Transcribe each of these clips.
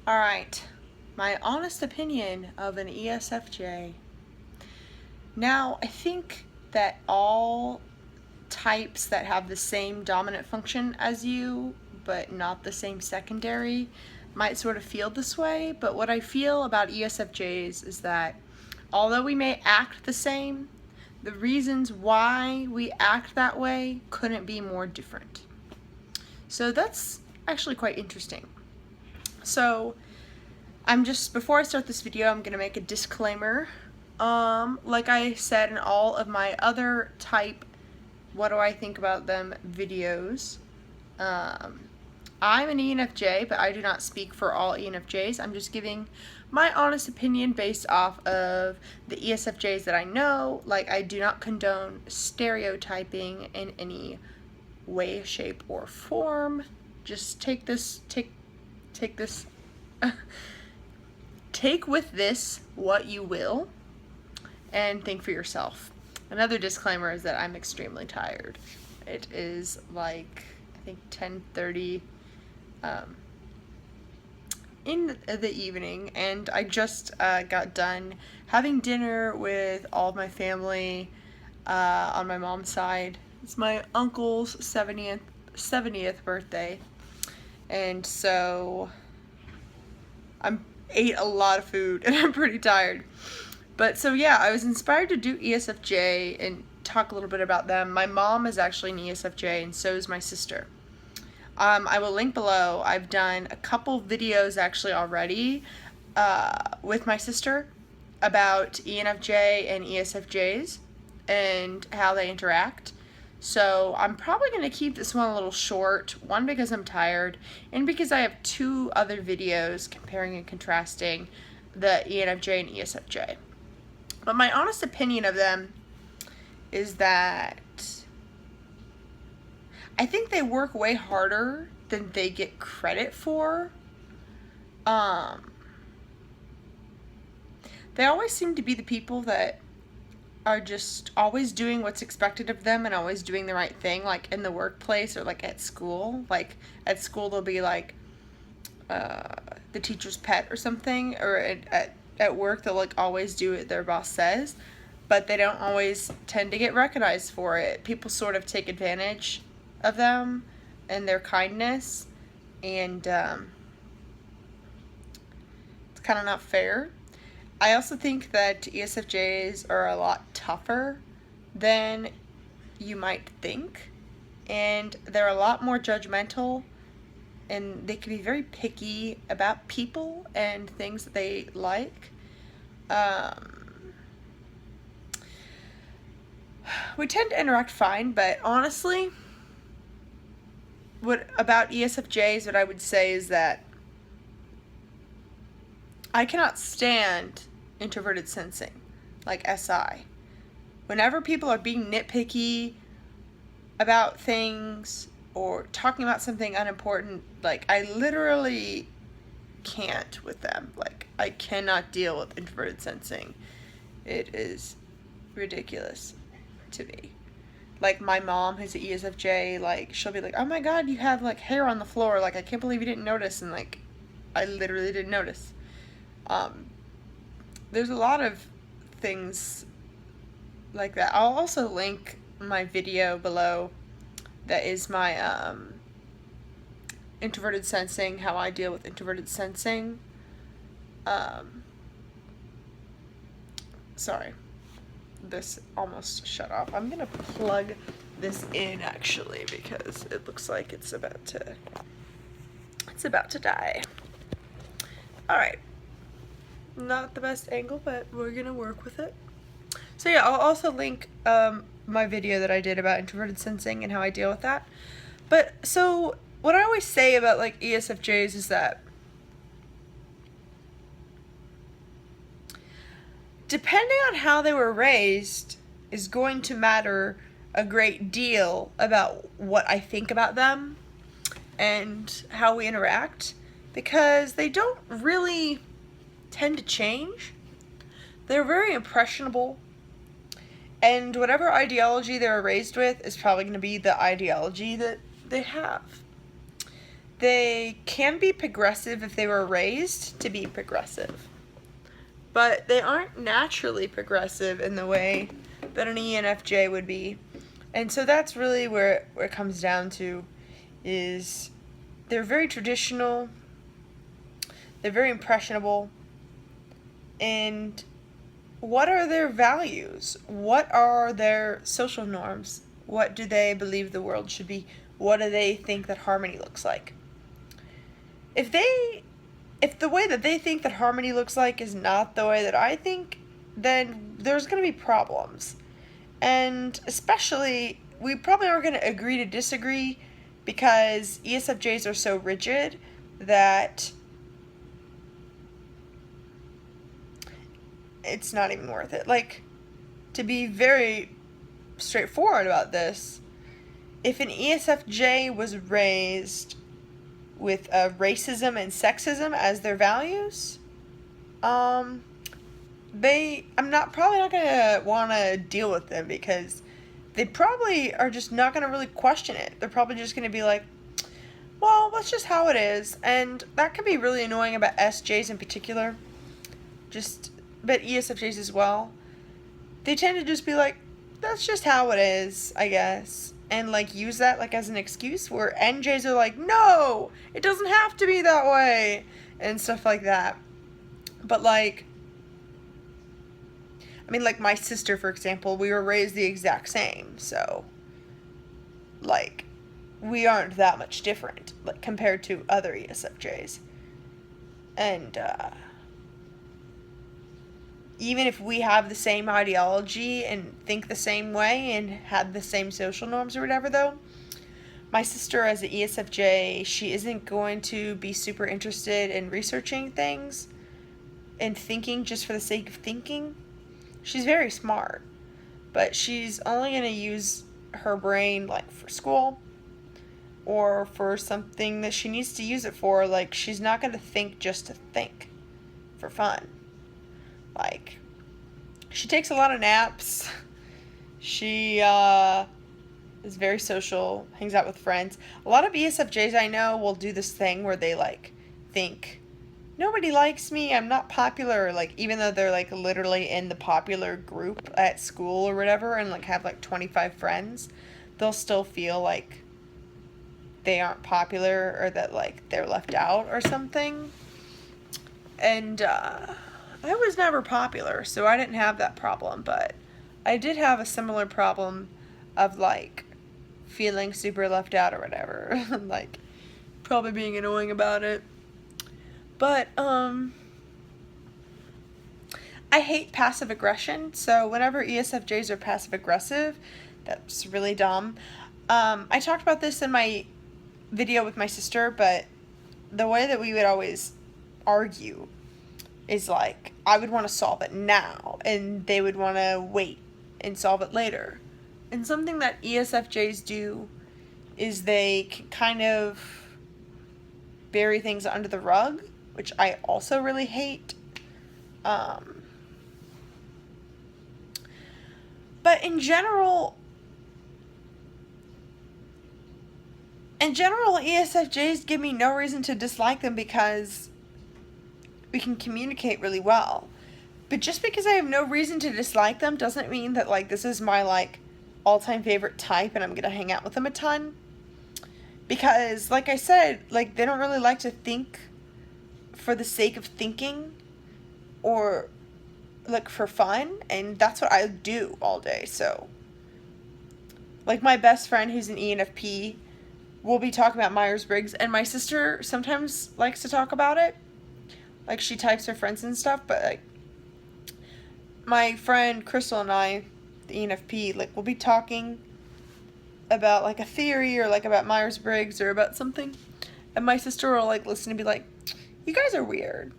Alright, my honest opinion of an ESFJ. Now, I think that all types that have the same dominant function as you, but not the same secondary, might sort of feel this way, but what I feel about ESFJs is that although we may act the same, the reasons why we act that way couldn't be more different. So that's actually quite interesting. So before I start this video, I'm gonna make a disclaimer. Like I said in all of my other type what do I think about them videos, I'm an ENFJ, but I do not speak for all ENFJs. I'm just giving my honest opinion based off of the ESFJs that I know. Like, I do not condone stereotyping in any way, shape, or form. Just take with this what you will and think for yourself. Another disclaimer is that I'm extremely tired. It is like, I think 10:30 in the evening, and I just got done having dinner with all of my family on my mom's side. It's my uncle's 70th birthday, and so I ate a lot of food and I'm pretty tired. But so yeah, I was inspired to do ESFJ and talk a little bit about them. My mom is actually an ESFJ, and so is my sister. I will link below. I've done a couple videos actually already with my sister about ENFJ and ESFJs and how they interact. So I'm probably going to keep this one a little short, one because I'm tired, and because I have two other videos comparing and contrasting the ENFJ and ESFJ. But my honest opinion of them is that I think they work way harder than they get credit for. They always seem to be the people that are just always doing what's expected of them and always doing the right thing, like in the workplace or like at school. Like at school they'll be like the teacher's pet or something, or at work they'll like always do what their boss says, but they don't always tend to get recognized for it. People sort of take advantage of them and their kindness, and it's kind of not fair. I also think that ESFJs are a lot tougher than you might think, and they're a lot more judgmental, and they can be very picky about people and things that they like. We tend to interact fine, but honestly, what about ESFJs, what I would say is that I cannot stand introverted sensing, like SI. Whenever people are being nitpicky about things or talking about something unimportant, like, I literally can't with them. Like, I cannot deal with introverted sensing. It is ridiculous to me. Like, my mom, who's an ESFJ, like, she'll be like, oh my god, you have, like, hair on the floor. Like, I can't believe you didn't notice. And, like, I literally didn't notice. There's a lot of things like that. I'll also link my video below that is my introverted sensing, how I deal with introverted sensing. Sorry, this almost shut off. I'm gonna plug this in actually because it looks like it's about to die. Alright, not the best angle, but we're gonna work with it. So yeah, I'll also link my video that I did about introverted sensing and how I deal with that. But so what I always say about like ESFJs is that depending on how they were raised is going to matter a great deal about what I think about them and how we interact, because they don't really tend to change. They're very impressionable, and whatever ideology they were raised with is probably going to be the ideology that they have. they can be progressive if they were raised to be progressive. But they aren't naturally progressive in the way that an ENFJ would be. And so that's really where it comes down to, is they're very traditional, they're very impressionable, and what are their values? What are their social norms? What do they believe the world should be? What do they think that harmony looks like? If the way that they think that harmony looks like is not the way that I think, then there's going to be problems. And especially, we probably aren't going to agree to disagree, because ESFJs are so rigid that it's not even worth it. Like, to be very straightforward about this, if an ESFJ was raised with racism and sexism as their values, I'm probably not gonna want to deal with them, because they probably are just not gonna really question it. They're probably just gonna be like, well, that's just how it is. And that can be really annoying about SJs in particular, but ESFJs as well. They tend to just be like, that's just how it is, I guess, and like use that like as an excuse, where NJs are like, no, it doesn't have to be that way, and stuff like that. But like, I mean, like my sister, for example, we were raised the exact same, so like we aren't that much different, like, compared to other ESFJs. And even if we have the same ideology and think the same way and have the same social norms or whatever, though, my sister, as an ESFJ, she isn't going to be super interested in researching things and thinking just for the sake of thinking. She's very smart, but she's only going to use her brain, like, for school or for something that she needs to use it for. Like, she's not going to think just to think for fun. Like, she takes a lot of naps. She is very social, hangs out with friends. A lot of ESFJs I know will do this thing where they, like, think, nobody likes me, I'm not popular. Like, even though they're, like, literally in the popular group at school or whatever and, like, have, like, 25 friends, they'll still feel like they aren't popular, or that, like, they're left out or something. And I was never popular, so I didn't have that problem, but I did have a similar problem of, like, feeling super left out or whatever, like, probably being annoying about it. But I hate passive aggression, so whenever ESFJs are passive aggressive, that's really dumb. I talked about this in my video with my sister, but the way that we would always argue is, like, I would want to solve it now, and they would want to wait and solve it later. And something that ESFJs do is they can kind of bury things under the rug, which I also really hate. But in general, ESFJs give me no reason to dislike them, because we can communicate really well. But just because I have no reason to dislike them doesn't mean that, like, this is my, like, all-time favorite type and I'm gonna hang out with them a ton. Because, like I said, like, they don't really like to think for the sake of thinking, or, like, for fun, and that's what I do all day. So, like, my best friend, who's an ENFP, will be talking about Myers-Briggs, and my sister sometimes likes to talk about it. Like, she types her friends and stuff, but, like, my friend Crystal and I, the ENFP, like, we'll be talking about, like, a theory, or, like, about Myers-Briggs, or about something, and my sister will, like, listen and be like, you guys are weird.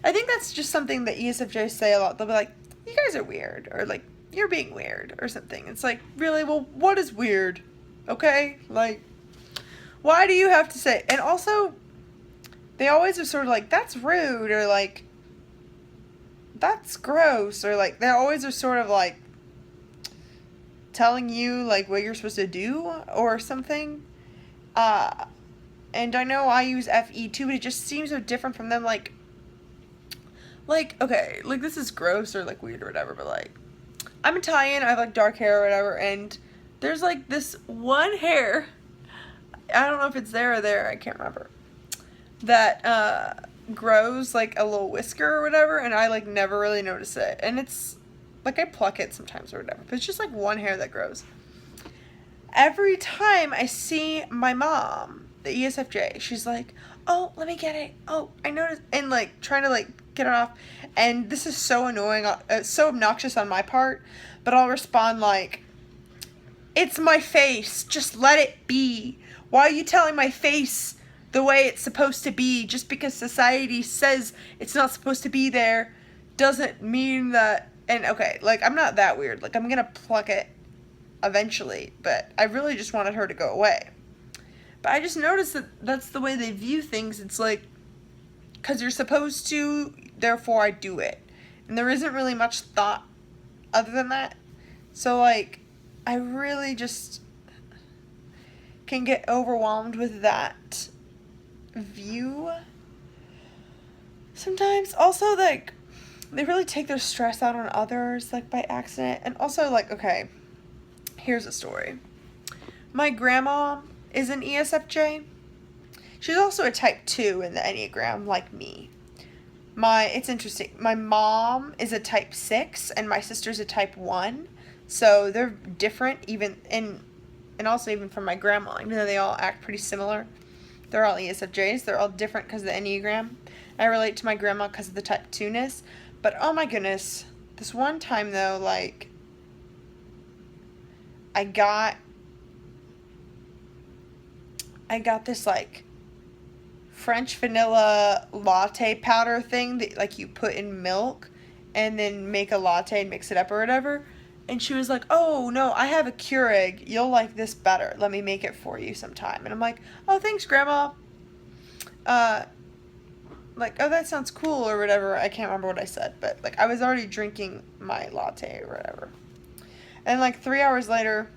I think that's just something that ESFJs say a lot. They'll be like, you guys are weird, or, like, you're being weird, or something. It's like, really? Well, what is weird? Okay? Like, why do you have to say? And also, they always are sort of like, that's rude, or, like, that's gross, or, like, they always are sort of, like, telling you, like, what you're supposed to do, or something. And I know I use FE too, but it just seems so different from them. Like, okay, like, this is gross or, like, weird or whatever, but, like, I'm Italian, I have, like, dark hair or whatever, and there's, like, this one hair, I don't know if it's there or there, I can't remember, that, grows, like, a little whisker or whatever, and I, like, never really notice it, and it's, like, I pluck it sometimes or whatever, but it's just, like, one hair that grows. Every time I see my mom, the ESFJ, she's like, oh, let me get it, oh, I noticed, and, like, trying to, like, get it off, and this is so annoying, so obnoxious on my part, but I'll respond like, it's my face, just let it be. Why are you telling my face the way it's supposed to be? Just because society says it's not supposed to be there doesn't mean that, and okay, like, I'm not that weird, like, I'm gonna pluck it eventually, but I really just wanted her to go away. But I just noticed that that's the way they view things. It's like, because you're supposed to, therefore I do it. And there isn't really much thought other than that. So, like, I really just can get overwhelmed with that view sometimes. Also, like, they really take their stress out on others, like, by accident. And also, like, okay, here's a story. My grandma is an ESFJ. She's also a type 2 in the Enneagram, like me. It's interesting. My mom is a type 6, and my sister's a type 1. So they're different, and also even from my grandma, even though they all act pretty similar. They're all ESFJs. They're all different because of the Enneagram. I relate to my grandma because of the type 2-ness. But, oh my goodness. This one time, though, like, I got this, like, French vanilla latte powder thing that, like, you put in milk and then make a latte and mix it up or whatever. And she was like, oh, no, I have a Keurig. You'll like this better. Let me make it for you sometime. And I'm like, oh, thanks, Grandma. Like, oh, that sounds cool or whatever. I can't remember what I said. But, like, I was already drinking my latte or whatever. And, like, 3 hours later,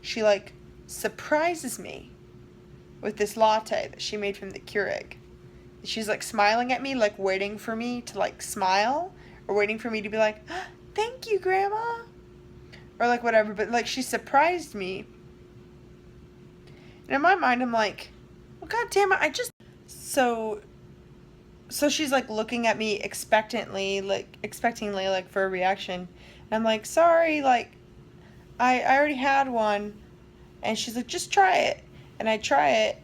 she, like, surprises me with this latte that she made from the Keurig. She's, like, smiling at me, like, waiting for me to, like, smile, or waiting for me to be like, oh, thank you, Grandma, or, like, whatever, but, like, she surprised me, and in my mind, I'm like, well, God damn it, so she's, like, looking at me expectantly, like, for a reaction, and I'm like, sorry, like, I already had one, and she's like, just try it. And I try it,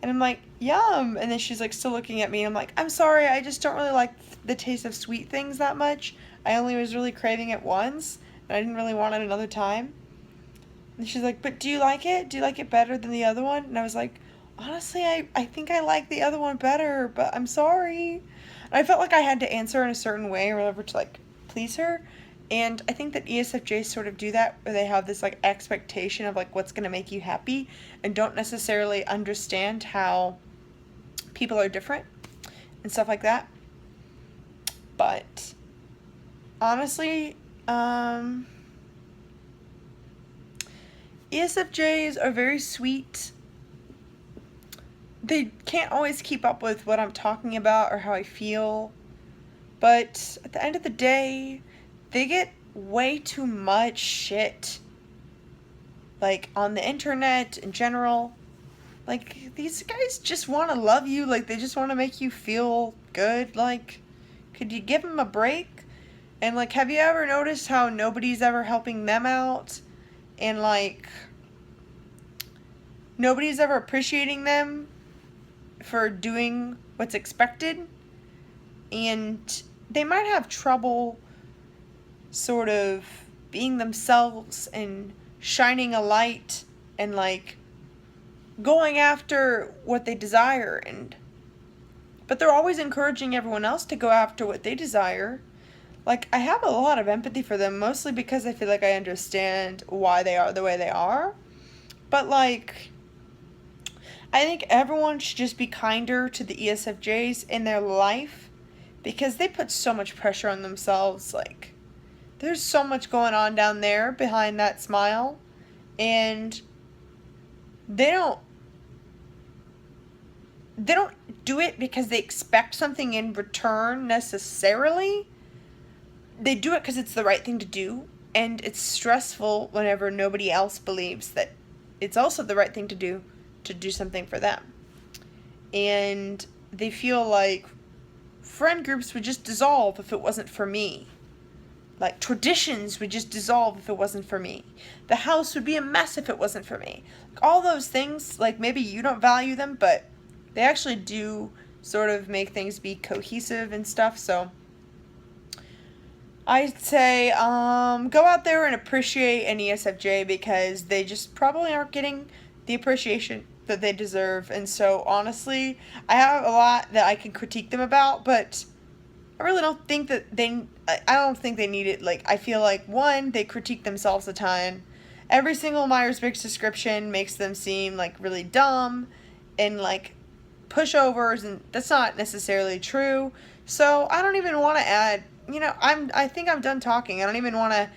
and I'm like, yum. And then she's, like, still looking at me, and I'm like, I'm sorry, I just don't really like the taste of sweet things that much. I only was really craving it once, and I didn't really want it another time. And she's like, but do you like it? Do you like it better than the other one? And I was like, honestly, I think I like the other one better, but I'm sorry. And I felt like I had to answer in a certain way or whatever to, like, please her. And I think that ESFJs sort of do that, where they have this, like, expectation of, like, what's going to make you happy, and don't necessarily understand how people are different and stuff like that. But honestly, ESFJs are very sweet. They can't always keep up with what I'm talking about or how I feel, but at the end of the day, they get way too much shit, like, on the internet in general. Like, these guys just want to love you, like, they just want to make you feel good. Like, could you give them a break? And, like, have you ever noticed how nobody's ever helping them out? And, like, nobody's ever appreciating them for doing what's expected? And they might have trouble sort of being themselves and shining a light and, like, going after what they desire, but they're always encouraging everyone else to go after what they desire. Like, I have a lot of empathy for them, mostly because I feel like I understand why they are the way they are. But, like, I think everyone should just be kinder to the ESFJs in their life, because they put so much pressure on themselves. Like, there's so much going on down there behind that smile, and they don't they don't do it because they expect something in return necessarily. They do it because it's the right thing to do, and it's stressful whenever nobody else believes that it's also the right thing to do something for them. And they feel like friend groups would just dissolve if it wasn't for me. Like, traditions would just dissolve if it wasn't for me. The house would be a mess if it wasn't for me. Like, all those things, like, maybe you don't value them, but they actually do sort of make things be cohesive and stuff. So I'd say go out there and appreciate an ESFJ, because they just probably aren't getting the appreciation that they deserve. And so, honestly, I have a lot that I can critique them about, but I really don't think that I don't think they need it. Like, I feel like, one, they critique themselves a ton. Every single Myers-Briggs description makes them seem like really dumb and like pushovers, and that's not necessarily true. So I don't even want to add, I think I'm done talking. I don't even want to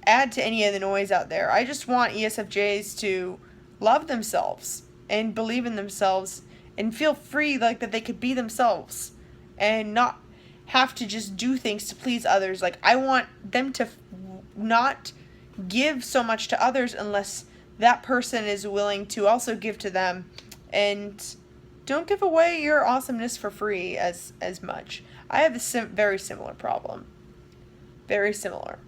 add to any of the noise out there. I just want ESFJs to love themselves and believe in themselves and feel free, like, that they could be themselves and not have to just do things to please others. Like, I want them to not give so much to others unless that person is willing to also give to them. And don't give away your awesomeness for free as much. I have a very similar problem. Very similar.